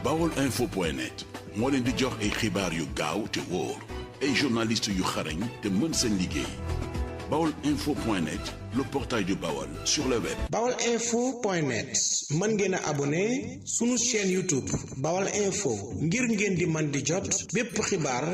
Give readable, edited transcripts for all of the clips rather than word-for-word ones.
baolinfo.net moo leen di jox ay xibaar yu gaaw te wóor ay journaliste yu xarañ te mën seen liggéey baolinfo.net le portail du Baol sur le web. baolinfo.net mën ngeen a abonné sunu chaîne YouTube Baol Info ngir ngeen di man di jot bépp xibaar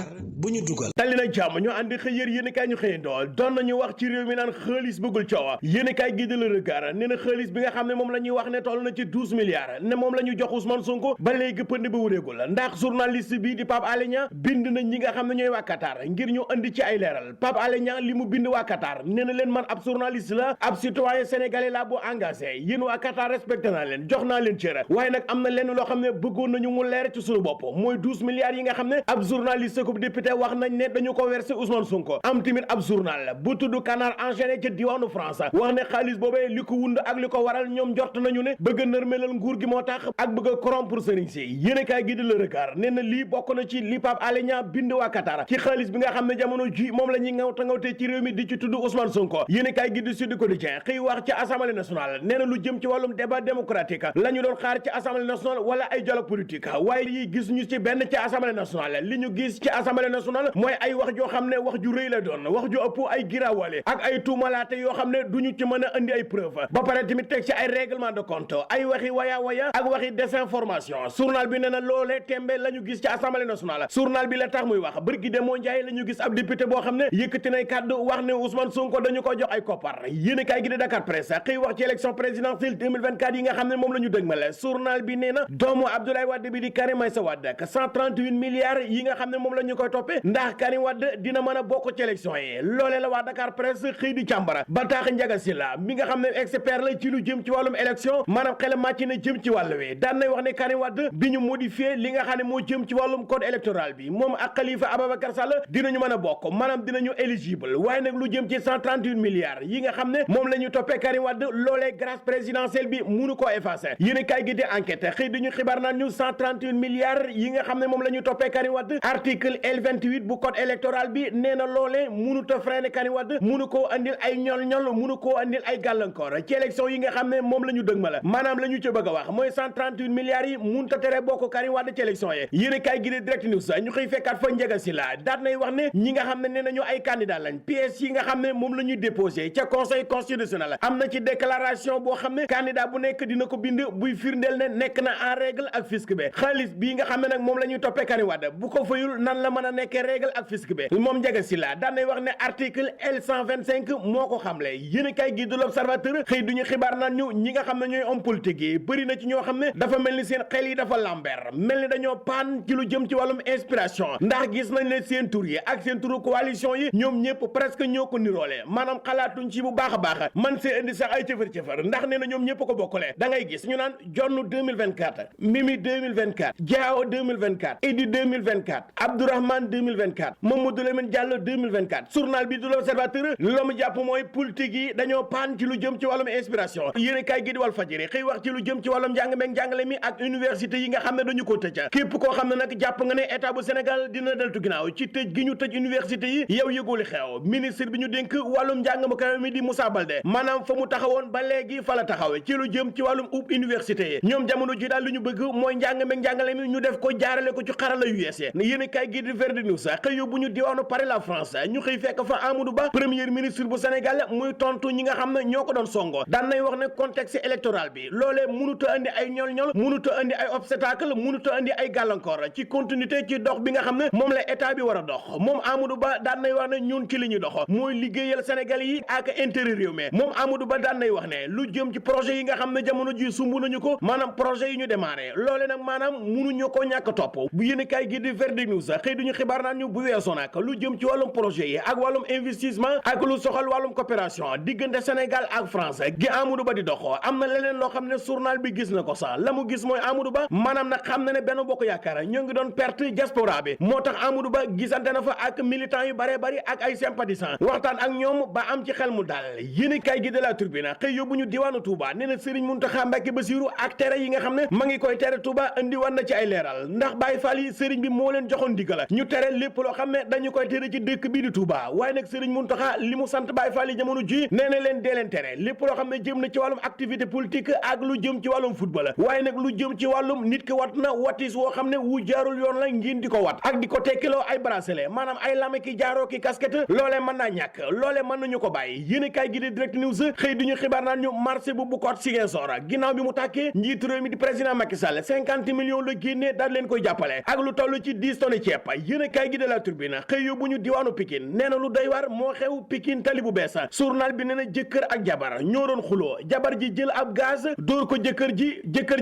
bu ñu dugal. tali na jàmm ñu ànd xëy yéenekaay ñu xëyandoo doon nañu wax ci réew mi naan xaalis bëggul coow yéenekaay gi de Le Regard nee na xaalis bi nga xam ne moom la ñuy wax ne toll na ci 12 milliards ne moom la ñu jox Ousmane Sonko ba léegi pënd ba wuréegul ndax journaliste bii di Pape Alé Niang bind nañ ñi nga xam ne ñooy waa Qatar ngir ñu andi ci ay leeral Pape Alé Niang li mu bind waa Qatar nee na leen man ab journaliste la ab citoyen sénégalais la bu engagé yéen waa Qatar respecté naa leen jox naa leen cër waaye nag am na lenn loo xam ne bëggoon nañu mu leer ci suñu bopp mooy 12 milliards yi nga xam ne ab journaliste ko député wax nañ ne dañu ko versé Ousmane Sonko am tamit ab journal bu tudd Canard enchaîné ci diwaanu France wax ne xaalis boobee li ko wund ak li ko waral ñoom njort nañu ne bëgg a nërmelal nguur gi moo tax ak bëgg a corrompre sëriñ si yéenekaay gi di Le Regard nee na lii bokk na ci li Pape Alé Niang bind waa Qatar ci xaalis bi nga xam ne jamono ji moom la ñuy ngawte ci réew mi di ci tudd Ousmane Sonko yéenekaay gi di Sud Quotidien xëy wax ci assemblée nationale nee na lu jëm ci wàllum débat démocratique la ñu doon xaar ci assemblée nationale wala ay dialogue politique waaye yi gis ñu ci benn ci assemblée nationale li ñu gis ci assemblée nationale mooy ay wax joo xam ne wax ju rëy la doon wax ju ëpp ay giraawale ak ay tuumalaate yoo xam ne duñu ci mën a indi ay preuve ba pare tamit teg ci ay règlement de compte ay waxi waya ak waxi désinformation journal bi nee na loolee tembe la ñu gis ci assemblée nationale journal bi la tax muy wax bërki de moo njaay la ñu gis ab député boo xam ne yëkkati nay kàddu wax ne Ousmane Sonko dañu ko jox ay koppar yéenekaay gi di Dakar Presse xëy wax ci élection présidentielle 2024 yi nga xam ne moom la ñu dëgmale journal bi nee na doomu Abdoulaye Wade bi di Karim Meïssa Wade ak 138 milliards yi nga xam ne moom la ñu koy toppee ndax Karim Wade dina mën a bokk ci élection yi loolee la waa Dakar Presse xëy di càmbara ba tax Ndiaga Sylla mi nga xam ne expert la ci lu jëm ci wàllum élection maanaam xel màcc na jëm ci wàll wi daan nay wax ne Karim Wade bi ñu modifié li nga xam ne moo jëm ci wàllum code électoral bi moom ak Khalifa Ababacar Sall dinañu mën a bokk maanaam dinañu éligible waaye nag lu jëm ci 138 milliards yi nga xam ne moom la ñu toppee Karim Wade loolee grâce présidentielle bi munu koo effacer yéen kay gi di enquête xëy dañu xibaar naan ñu 138 milliards yi nga xam ne moom la ñu toppee Karim Wade article L28 bu code électoral bi nee na loolee munut a freiner Karim Wade munu koo andil ay ñol-ñol munu koo andil ay gàllankoor ci élection yi nga xam ne moom la ñu dëgmal maanaam la ñu ci bëgg a wax mooy 138 milliards yi munut a tere bokk Karim Wade ci élection yi yéen kay gi di Direct News ñu xëy fekkaat fa Ndiaga Sylla daat nay wax ne ñi nga xam ne nee nañu ay candidat lañ pièces yi nga xam ne moom la ñuy déposé ca conseil constitutionnel am na ci déclaration boo xam ne candidat bu nekk dina ko bind buy firndeel ne nekk na en règle ak fisc bi xaalis bii nga xam ne nag moom la ñuy toppee Karim Wade bu ko fayul nan la mën a nekkee règle ak fisc bi moom Ndiaga Sylla daan nay wax ne article L125 moo ko xamle yéen kay gi de l'Observateur xëy duñu xibaar naan ñu ñi nga xam ne ñooy homme politique yi bëri na ci ñoo xam ne dafa mel ni seen xel yi dafa lamber mel ni dañoo paan ci lu jëm ci wàllum inspiration ndax gis nañ ne seen tur yi ak seen turu coalition yi ñoom ñëpp presque ñoo ko niroole maanaam xalaatuñ ci bu baax a baax man see indi sax ay cëfër ndax nee na ñoom ñëpp ko bokkale da ngay gis ñu naan Jonn 2024 Mimi 2024 Diao 2024 Idi 2024 Abdourahmane 2024 Mamadou Lamine Diallo 2024 journal bi du l'Observateur la mu jàpp mooy politique yi dañoo paan ci lu jëm ci wàllum inspiration yéen kay gi di Walf Fadjri xëy wax ci lu jëm ci wàllum njàng meeg njàngale mi ak université yi nga xam ne dañu ko tëj képp koo xam ne nag jàpp nga ne état bu Sénégal dina deltu ginnaaw ci tëj gi ñu tëj université yi yow yëgooli xew ministre bi ñu dénk wàllum njàng mu kawe mi di Moussa Baldé maanaam fa mu taxawoon ba léegi fa la taxawe ci lu jëm ci wàllum ub université yi ñoom jamono ji daal li ñu bëgg mooy njàng meeg njàngale mi ñu def ko jaarale ko ci xarala yu yees yéen kay gi di Verde News xëy yóbbu ñu diwaanu Paris la France ñu xëy fekk fa Amadou Ba premier ministre bu Sénégal muy tontu ñi nga xam ne ñoo ko doon songo daan nay wax ne contexte électoral bi loolee mënut a andi ay ñol-ñol mënut a andi ay obstacle mënut a andi ay gàllankoor ci continuité ci dox bi nga xam ne moom la état bi war a dox moom Amadou Ba daan nay wax ne ñun ci li ñuy dox mooy liggéeyal Sénégal yi ak intérêt réew mi moom Amadou Ba daan nay wax ne lu jëm ci projet yi nga xam ne jamono ji sumb nañu ko maanaam projet yi ñu démarré loole nag maanaam mënuñu ko ñàkk topp bu yéen kay gi di Verde News xëy duñu xibaar naan ñu bu weesoo nag lu jëm ci wàllum projet yi ak wàllum investissement ak lu soxal wàllum coopération diggante Sénégal ak France gi Amadou Ba di dox am na leneen loo xam ne journal bi gis na ko sax la mu gis mooy Amadou Ba maanaam nag xam na ne Benno Bokk Yaakaar ñoo ngi doon perte diaspora bi moo tax Amadou Ba gisante na fa ak militants yu bare bari ak ay sympathisants waxtaan ak ñoom ba am ci xel mu daal Sénégal yéenekaay gi de La Tribune xëy yóbbu ñu diwaanu Touba nee na Serigne Mountakha Mbacké Bassirou ak tere yi nga xam ne ma ngi koy tere Touba indi war na ci ay leeral ndax Baye Fall yi Serigne bi moo leen joxoon ndigal ñu tere lépp loo xam ne dañu koy tere ci dëkk bii di Touba waaye nag Serigne Mountakha li mu sant Baye Fall yi jamono ji nee na leen dee leen tere lépp loo xam ne jëm na ci wàllum activité politique ak lu jëm ci wàllum football waaye nag lu jëm ci wàllum nit ki wat na watis woo xam ne wu jaarul yoon la ngeen di ko wat ak di ko tekkiloo ay bracelet maanaam ay lame ki jaaroo ki casquette loolee mën naa ñàkk loolee mën nañu ko bàyyi yéenekaay gi di Direct News xëy duñu xibaar naan ñu marché bu Bukot Ziguinchor ginnaaw bi mu tàkkee njiitu réew mi di président Macky Sall 50 millions la génnee daal leen koy jàppale ak lu toll ci 10 tonnes ceeb yéenekaay gi de La Tribune xëy yóbbu ñu diwaanu Pikine nee na lu doy war moo xew Pikine tali bu bees journal bi nee na jëkkër ak jabar ñoo doon xuloo jabar ji jël ab gaz dóor ko jëkkër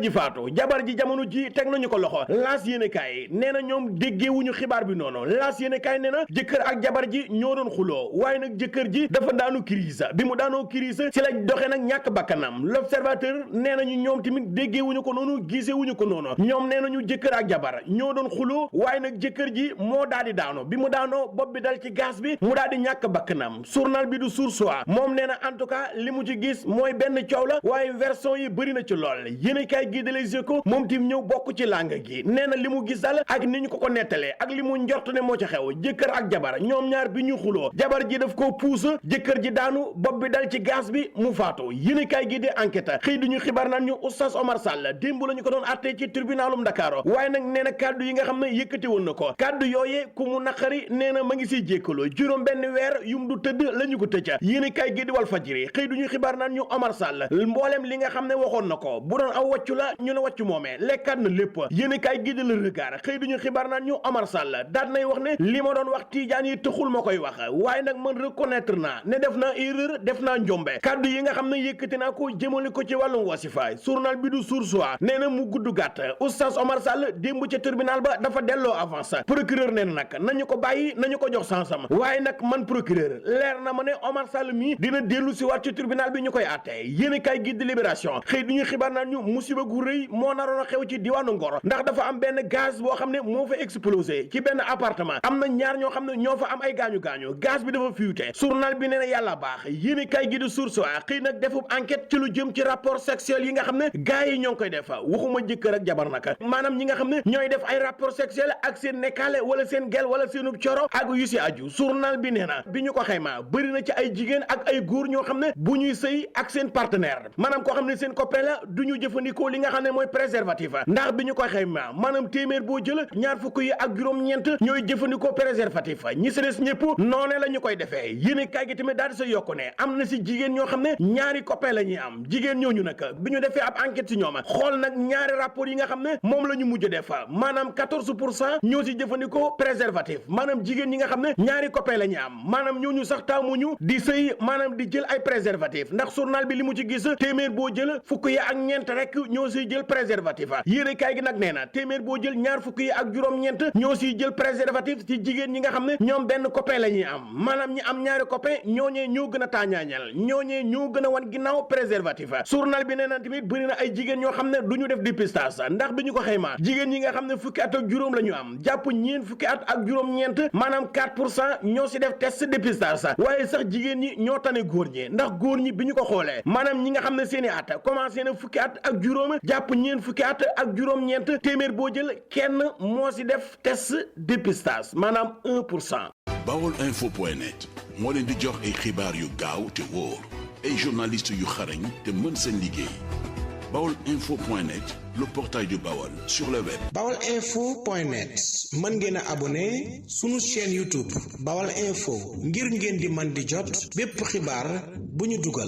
ji faatu jabar ji jamono ji teg nañu ko loxo laas yéenekaay nee na ñoom déggeewuñu xibaar bi noonu laas yéenekaay nee na jëkkër ak jabar ji ñoo doon xuloo waaye nag jëkkër ji dafa daanu crise bi mu daanoo crise ci la doxee nag ñàkk bakkanam l'observateur nee nañu ñoom tamit déggeewuñu ko noonu gisewuñu ko noonu ñoom nee nañu jëkkër ak jabar ñoo doon xuloo waaye nag jëkkër ji moo daal di daanu bi mu daanoo bopp bi dal ci gaz bi mu daal di ñàkk bakkanam journal bi du Source A moom nee na en tout cas li mu ci gis mooy benn coow la waaye version yi bëri na ci lool yéenekaay gi de Les Échos moom tim ñëw bokk ci làng gi nee na li mu gis dal ak ni ñu ko nettalee ak li mu njort ne moo ci xew jëkkër ak jabar ñoom ñaar bi ñu xuloo jabar ji daf ko puus jëkkër ji daanu bopp bi dal ci gaz bi mu faatu yéenekaay gi di Enquête xëy duñu xibaar naan ñu Oustaz Omar Sall démb la ñu ko doon àttee ci tribunalum Dakar waaye nag nee na kàddu yi nga xam ne yëkkati woon na ko kàddu yooyee ku mu naqari nee na ma ngi siy jékkaloo juróom benn weer yum du tëdd la ñu ko tëcca yéenekaay gi di Walf Fadjri xëy duñu xibaar naan ñu Omar Sall mboolem li nga xam ne waxoon na ko bu doon aw wàccu la ñu ne wàccu moomee lekkaat na lépp yéenekaay gi di Le Regard xëy duñu xibaar naan ñu Omar Sall daat nay wax ne li ma doon wax tiijaan yi tëxul ma koy wax waaye nag man reconnaître naa ne def naa erreur def naa njombe kàddu yi nga xam ne yëkkati naa ko jëmale ko ci wàllum wasifa journal bi du Source A nee na mu gudd gàtt Oustaz Omar Sall démb ca tribunal ba dafa delloo avance procureur nee na nag nañu ko bàyyi nañu ko jox sansam waaye nag man procureur leer na ma ne Omar Sall mii dina dellu si waat ci tribunal bi ñu koy àttee yéenekaay gi di Libération xëy du ñu xibaar naan ñu musiba gu rëy moo naroon a xew ci diwaanu Ngor ndax dafa am benn gaz boo xam ne moo fa explosé ci benn appartement am na ñaar ñoo xam ne ñoo fa am ay gaañu-gaañu gaz bi dafa fuité journal bi nee na yàlla baax yéenekaay gi di Source A xëy nag defub enquête ci lu jëm ci rapport sexuel yi nga xam ne gars yi ñoo ngi koy def waxuma jëkkër ak jabar naka maanaam ñi nga xam ne ñooy def ay rapport sexuel ak seen nekkaale wala seen gel wala seenub coro ak yu si aju journal bi nee na bi ñu ko xayma bëri na ci ay jigéen ak ay góor ñoo xam ne bu ñuy sëy ak seen partenaire maanaam koo xam ne seen copain la du ñu jëfandikoo li nga xam ne mooy préservatif ndax bi ñu ko xayma maanaam téeméer boo jël ñaar fukk yi ak juróom-ñeent ñooy jëfandikoo préservatif ñi si des ñëpp noone la ñu koy defee yéenekaay gi tamit daal di sa yokku ne am na si jigéen ñoo xam ne ñaari copain la ñuy am jigéen ñooñu nag bi ñu defee ab enquête si ñoom xool nag ñaari rapport yi nga xam ne moom la ñu mujj def maanaam 14% ñoo si jëfandikoo préservatif maanaam jigéen ñi nga xam ne ñaari copain la ñuy am maanaam ñooñu sax taamuñu di sëy maanaam di jël ay préservatif ndax journal bi li mu ci gis téeméer boo jël fukk yi ak ñeent rek ñoo siy jël préservatif yéenekaay gi nag nee na téeméer boo jël ñaar fukk yi ak juróom-ñeent ñoo siy jël préservatif ci jigéen ñi nga xam ne ñoom benn copain la ñuy am maanaam ñi am ñaari copain ñooñee ñoo gën a tàññaañal ñooñee ñoo gën a wan ginnaaw préservatif journal bi nee na tamit bëri na ay jigéen ñoo xam ne du ñu def dépistage ndax bi ñu ko xayma jigéen ñi nga xam ne fukki at ak juróom la ñu am jàpp ñeen fukki at ak juróom-ñeent maanaam 4% ñoo si def test dépistage waaye sax jigéen ñi ñoo tane góor ñi ndax góor ñi bi ñu ko xoolee maanaam ñi nga xam ne seeni at commencé na fukki at ak juróom jàpp ñeen fukki at ak juróom-ñeent téeméer boo jël kenn moo si def test dépistage maanaam 1%. Baolinfo.net moo leen di jox ay xibaar yu gaaw te wóor ay journalistes yu xarañ te mën seen liggéey Baolinfo.net le portail du Baol sur le web. Baolinfo.net mën ngeen a abonné sunu chaîne YouTube Baol Info ngir ngeen di man di jot bépp xibaar bu ñu dugal.